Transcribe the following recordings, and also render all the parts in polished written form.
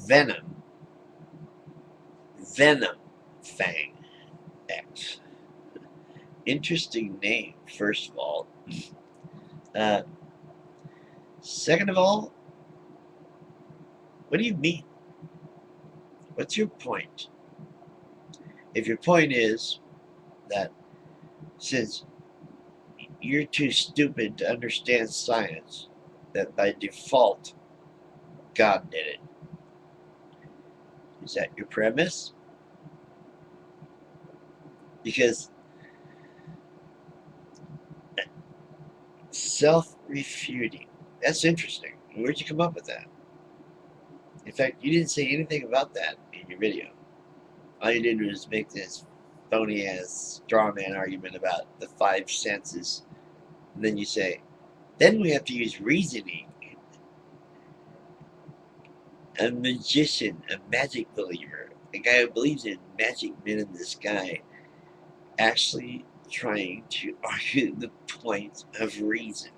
Venom. VenomFangX. Interesting name, first of all. Uh, Second of all, what do you mean? What's your point? If your point is that since you're too stupid to understand science, that by default, God did it. Is that your premise? Because self-refuting, that's interesting. Where'd you come up with that? In fact, you didn't say anything about that in your video. All you did was make this phony ass straw man argument about the five senses. And then you say, then we have to use reasoning. A magician, a magic believer, a guy who believes in magic men in the sky, actually trying to argue the point of reason.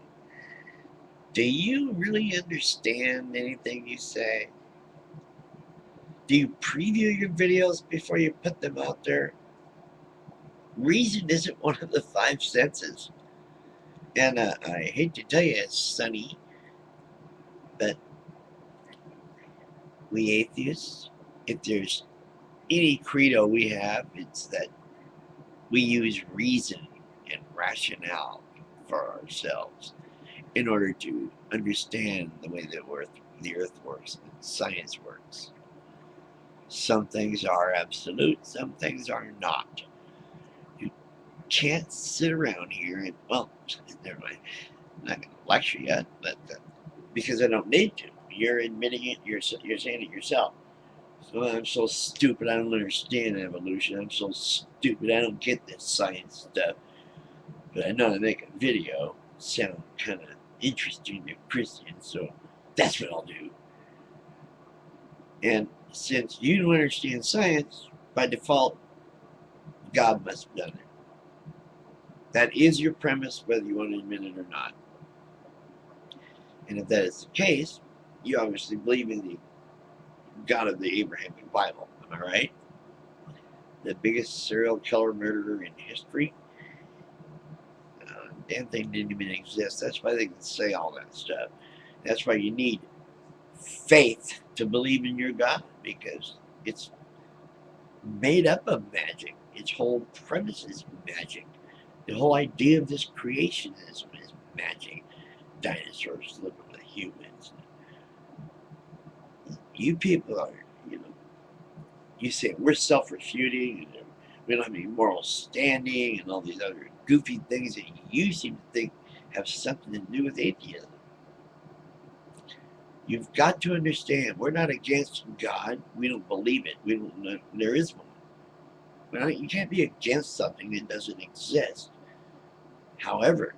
Do you really understand anything you say? Do you preview your videos before you put them out there? Reason isn't one of the five senses. And I hate to tell you, Sonny, but we atheists, if there's any credo we have, it's that we use reason and rationale for ourselves in order to understand the way the earth works and science works. Some things are absolute, some things are not. You can't sit around here and, well, never mind. I'm not going to lecture yet, but because I don't need to. You're admitting it, you're saying it yourself. So I'm so stupid, I don't understand evolution. I'm so stupid, I don't get this science stuff. But I know how to make a video sound kind of interesting to Christians, so that's what I'll do. And since you don't understand science, by default, God must have done it. That is your premise, whether you want to admit it or not. And if that is the case, you obviously believe in the God of the Abrahamic Bible. Am I right? The biggest serial killer murderer in history. Damn thing didn't even exist. That's why they can say all that stuff. That's why you need faith to believe in your God, because it's made up of magic. Its whole premise is magic. The whole idea of this creationism is magic. Dinosaurs living with humans. You people are, you say we're self-refuting and we don't have any moral standing and all these other goofy things that you seem to think have something to do with atheism. You've got to understand, we're not against God. We don't believe it. We don't know there is one. Well, you can't be against something that doesn't exist. However,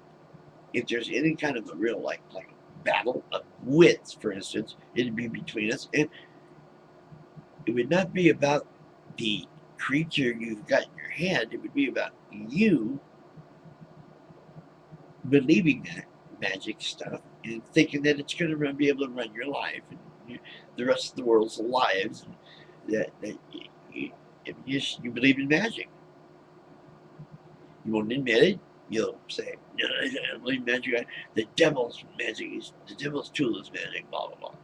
if there's any kind of a real like battle of wits, for instance, it'd be between us, and it would not be about the creature you've got in your head. It would be about you believing that magic stuff and thinking that it's going to be able to run your life and the rest of the world's lives. That you believe in magic. You won't admit it. You'll say, no, I don't believe in magic. The devil's magic is the devil's tool is magic. Blah blah blah.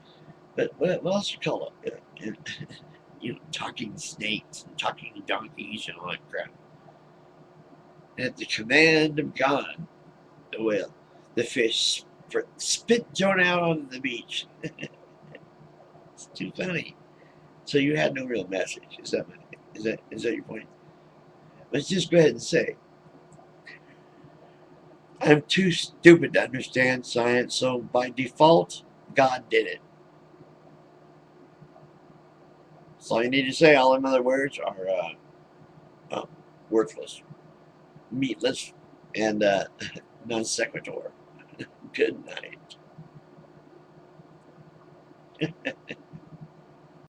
But what else you call it? Talking snakes and talking donkeys and all that crap. And at the command of God, the whale, the fish spit Jonah out on the beach. It's too funny. So you had no real message. Is that your point? Let's just go ahead and say, I'm too stupid to understand science, so by default, God did it. That's all you need to say. All them other words are worthless, meatless, and non sequitur. Good night.